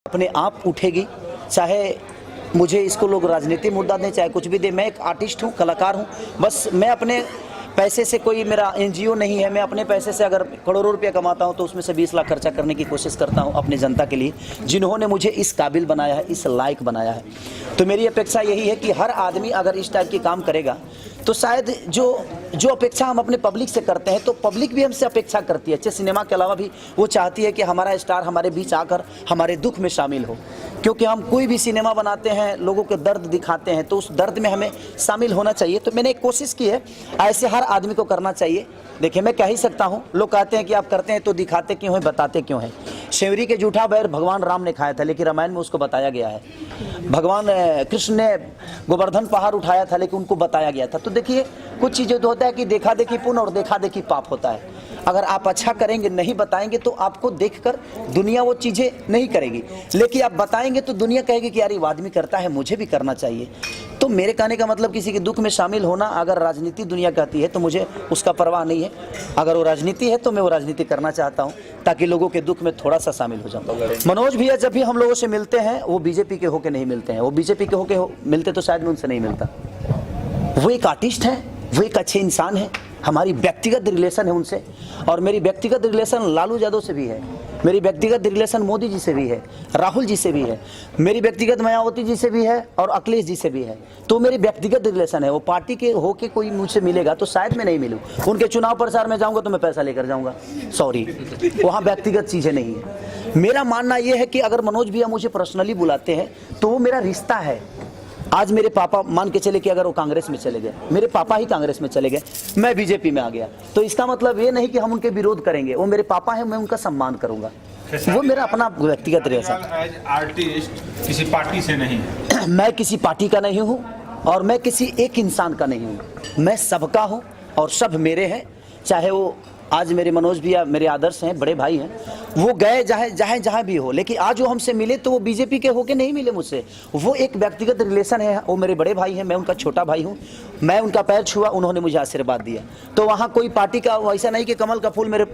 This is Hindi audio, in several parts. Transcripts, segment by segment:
अपने आप उठेगी, चाहे मुझे इसको लोग राजनीति मुद्दा दें, चाहे कुछ भी दें। मैं एक आर्टिस्ट हूँ, कलाकार हूँ। बस मैं अपने पैसे से, कोई मेरा एनजीओ नहीं है, मैं अपने पैसे से अगर करोड़ों रुपया कमाता हूँ तो उसमें से 20 लाख खर्चा करने की कोशिश करता हूँ अपनी जनता के लिए, जिन्होंने मुझे इस काबिल बनाया है, इस लायक बनाया है। तो मेरी अपेक्षा यही है कि हर आदमी अगर इस टाइप की काम करेगा तो शायद जो अपेक्षा हम अपने पब्लिक से करते हैं तो पब्लिक भी हमसे अपेक्षा करती है। अच्छे सिनेमा के अलावा भी वो चाहती है कि हमारा स्टार हमारे बीच आकर हमारे दुख में शामिल हो, क्योंकि हम कोई भी सिनेमा बनाते हैं, लोगों के दर्द दिखाते हैं, तो उस दर्द में हमें शामिल होना चाहिए। तो मैंने एक कोशिश की है, ऐसे हर आदमी को करना चाहिए। देखिए, मैं कह ही सकता हूँ, लोग कहते हैं कि आप करते हैं तो दिखाते क्यों हैं, बताते क्यों हैं। शेवरी के जूठा बैर भगवान राम ने खाया था, लेकिन रामायण में उसको बताया गया है। भगवान कृष्ण ने गोवर्धन पहाड़ उठाया था, लेकिन उनको बताया गया था। तो देखिए, कुछ चीज़ें तो होता है कि देखा देखी पुण्य और देखा देखी पाप होता है। अगर आप अच्छा करेंगे, नहीं बताएंगे, तो आपको देखकर दुनिया वो चीज़ें नहीं करेगी, लेकिन आप बताएंगे तो दुनिया कहेगी कि यार ये आदमी करता है, मुझे भी करना चाहिए। तो मेरे कहने का मतलब किसी के दुख में शामिल होना, अगर राजनीति दुनिया कहती है तो मुझे उसका परवाह नहीं है। अगर वो राजनीति है तो मैं वो राजनीति करना चाहता हूँ, ताकि लोगों के दुख में थोड़ा सा शामिल हो जाऊँ। मनोज भैया जब भी हम लोगों से मिलते हैं, वो बीजेपी के होके नहीं मिलते हैं। वो बीजेपी के होके मिलते तो शायद मैं उनसे नहीं मिलता। वो एक आर्टिस्ट है, वो एक अच्छे इंसान है। हमारी व्यक्तिगत रिलेशन है उनसे, और मेरी व्यक्तिगत रिलेशन लालू यादव से भी है, मेरी व्यक्तिगत रिलेशन मोदी जी से भी है, राहुल जी से भी है, मेरी व्यक्तिगत मायावती जी से भी है, और अखिलेश जी से भी है। तो मेरी व्यक्तिगत रिलेशन है। वो पार्टी के होके कोई मुझसे मिलेगा तो शायद मैं नहीं मिलूँ। उनके चुनाव प्रचार में जाऊँगा तो मैं पैसा लेकर जाऊँगा, सॉरी, वहाँ व्यक्तिगत चीज़ें नहीं है। मेरा मानना यह है कि अगर मनोज भैया मुझे पर्सनली बुलाते हैं तो वो मेरा रिश्ता है। आज मेरे पापा मान के चले कि अगर वो कांग्रेस में चले गए, मेरे पापा ही कांग्रेस में चले गए, मैं बीजेपी में आ गया, तो इसका मतलब ये नहीं कि हम उनके विरोध करेंगे। वो मेरे पापा हैं, मैं उनका सम्मान करूंगा। वो मेरा अपना व्यक्तिगत रिलेशन। आर्टिस्ट किसी पार्टी से नहीं है। मैं किसी पार्टी का नहीं हूँ और मैं किसी एक इंसान का नहीं हूँ। मैं सबका हूँ और सब मेरे हैं। चाहे वो आज मेरे मनोज भैया मेरे आदर्श हैं, बड़े भाई हैं, वो गए जहाँ भी हो, लेकिन आज वो हमसे मिले तो वो बीजेपी के होके नहीं मिले मुझसे। वो एक व्यक्तिगत रिलेशन है। वो मेरे बड़े भाई हैं, मैं उनका छोटा भाई हूँ। मैं उनका पैर छुआ, उन्होंने मुझे आशीर्वाद दिया। तो वहाँ कोई पार्टी का ऐसा नहीं कि कमल का फूल मेरे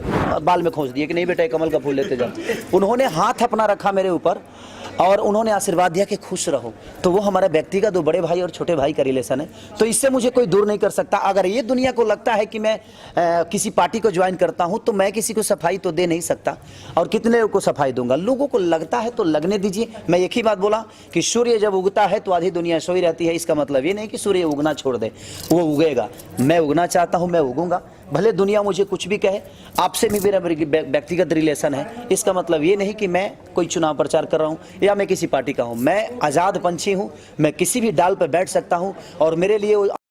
बाल में खोस दिया कि नहीं बेटा कमल का फूल लेते जाओ। उन्होंने हाथ अपना रखा मेरे ऊपर और उन्होंने आशीर्वाद दिया कि खुश रहो। तो वो हमारा व्यक्तिगत दो बड़े भाई और छोटे भाई का रिलेशन है। तो इससे मुझे कोई दूर नहीं कर सकता। अगर ये दुनिया को लगता है कि मैं किसी पार्टी को ज्वाइन करता हूं तो मैं किसी को सफाई तो दे नहीं सकता, और कितने लोगों को सफाई दूंगा। लोगों को लगता है तो लगने दीजिए। मैं एक ही बात बोला कि सूर्य जब उगता है तो आधी दुनिया सोई रहती है। इसका मतलब ये नहीं कि सूर्य उगना छोड़ दे, वो उगेगा। मैं उगना चाहता हूं, मैं उगूंगा, भले दुनिया मुझे कुछ भी कहे। आपसे भी मेरा व्यक्तिगत रिलेशन है। इसका मतलब ये नहीं कि मैं कोई चुनाव प्रचार कर रहा हूँ या मैं किसी पार्टी का हूँ। मैं आज़ाद पंछी हूँ, मैं किसी भी डाल पर बैठ सकता हूँ, और मेरे लिए